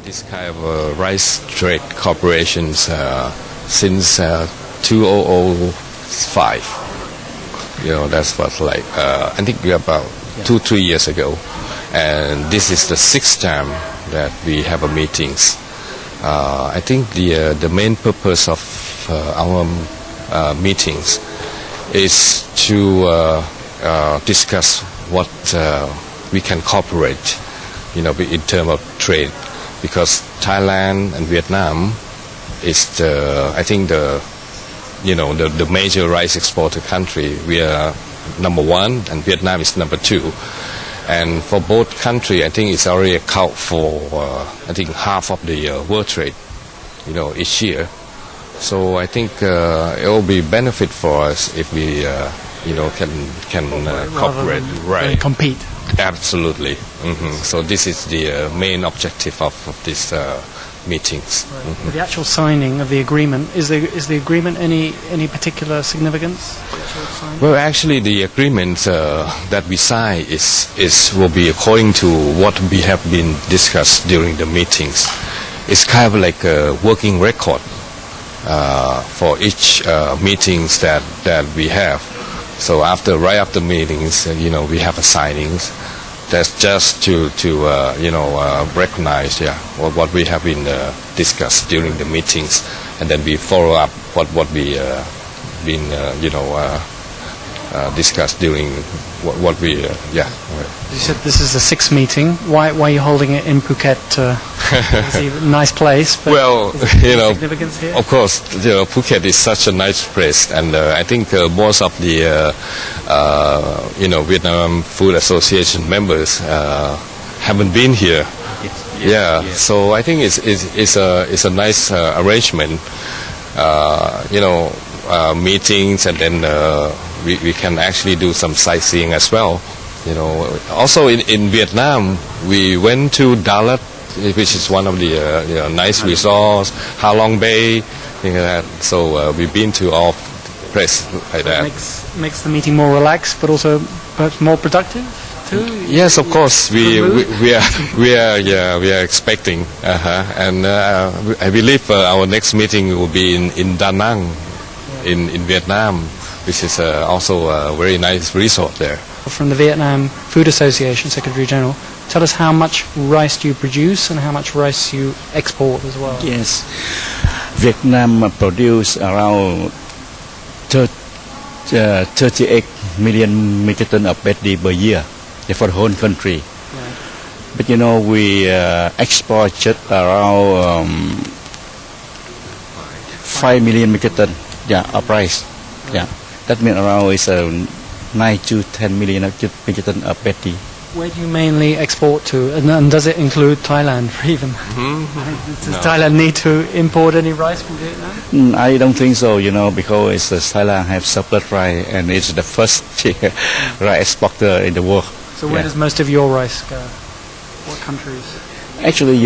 this kind of rice trade corporations since 2005. That's what I think about 2-3 years ago, and this is the 6th time that we have a meetings. I think the main purpose of our meetings is to discuss what we can cooperate, in terms of trade, because Thailand and Vietnam is the major rice exporter country. We are number 1 and Vietnam is number 2. And for both countries, I think it's already account for half of the world trade, each year. So I think it will be benefit for us if we, can cooperate, right? Compete. Absolutely. So this is the main objective of this meetings. Right. The actual signing of the agreement, is the agreement any particular significance? Well, actually, the agreement that we sign will be according to what we have been discussed during the meetings. It's kind of like a working record for each meetings that we have. So right after meetings, we have a signings. That's just to recognize what we have been discussed during the meetings, and then we follow up what we been discussed during what we You said this is the 6th meeting. Why are you holding it in Phuket? It's a nice place. But well, significance here? Of course, Phuket is such a nice place, and I think most of the Vietnam Food Association members haven't been here. Yeah, so I think it's a nice arrangement. Meetings, and then we can actually do some sightseeing as well. Also in Vietnam, we went to Dalat, which is one of the nice resorts, Ha Long Bay, so we've been to all places like that. Makes the meeting more relaxed, but also perhaps more productive too. Yes, of course. We are expecting, and I believe our next meeting will be in Da Nang, in Vietnam, which is also a very nice resort there. From the Vietnam Food Association, Secretary General, tell us how much rice do you produce and how much rice you export as well? Yes, Vietnam produce around 38 million metric ton of paddy per year for the whole country. Right. But we export just around 5 million metric ton of rice. Right. Yeah, that means around is 9 to 10 million metric ton of paddy. Where do you mainly export to, and does it include Thailand even? Does Thailand need to import any rice from Vietnam? I don't think so, because Thailand have surplus rice and it's the first rice exporter in the world. So where does most of your rice go? What countries? Actually,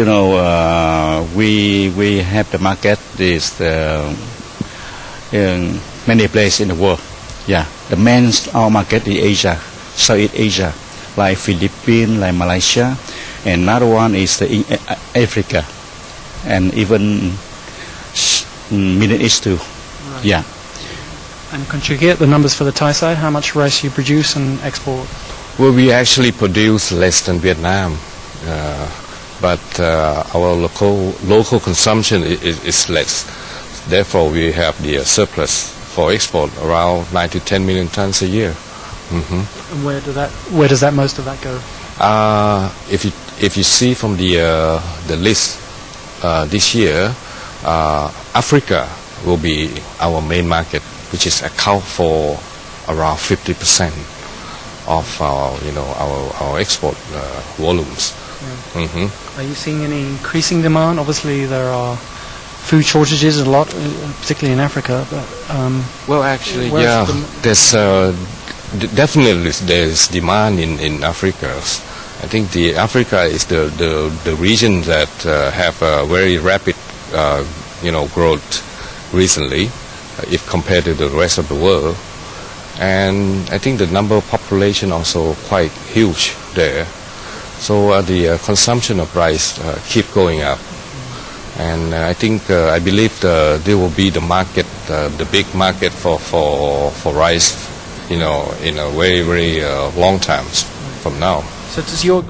we have the market is in many places in the world. Yeah, the main our market is Asia, Southeast Asia, like Philippines, like Malaysia, and another one is Africa, and even Middle East too. Right. Yeah. And can you get the numbers for the Thai side? How much rice you produce and export? Well, we actually produce less than Vietnam, but our local consumption is less. Therefore, we have the surplus for export around 9 to 10 million tons a year. And where does that most of that go? If you see from the list this year, Africa will be our main market, which is account for around 50% of our export volumes. Yeah. Are you seeing any increasing demand? Obviously, there are food shortages a lot, particularly in Africa. But well, actually, there's definitely there's demand in Africa. I think Africa is the region that have a very rapid growth recently, if compared to the rest of the world. And I think the number of population also quite huge there. So the consumption of rice keep going up, and I believe there will be the market, the big market for rice, in a very long time from now. So does your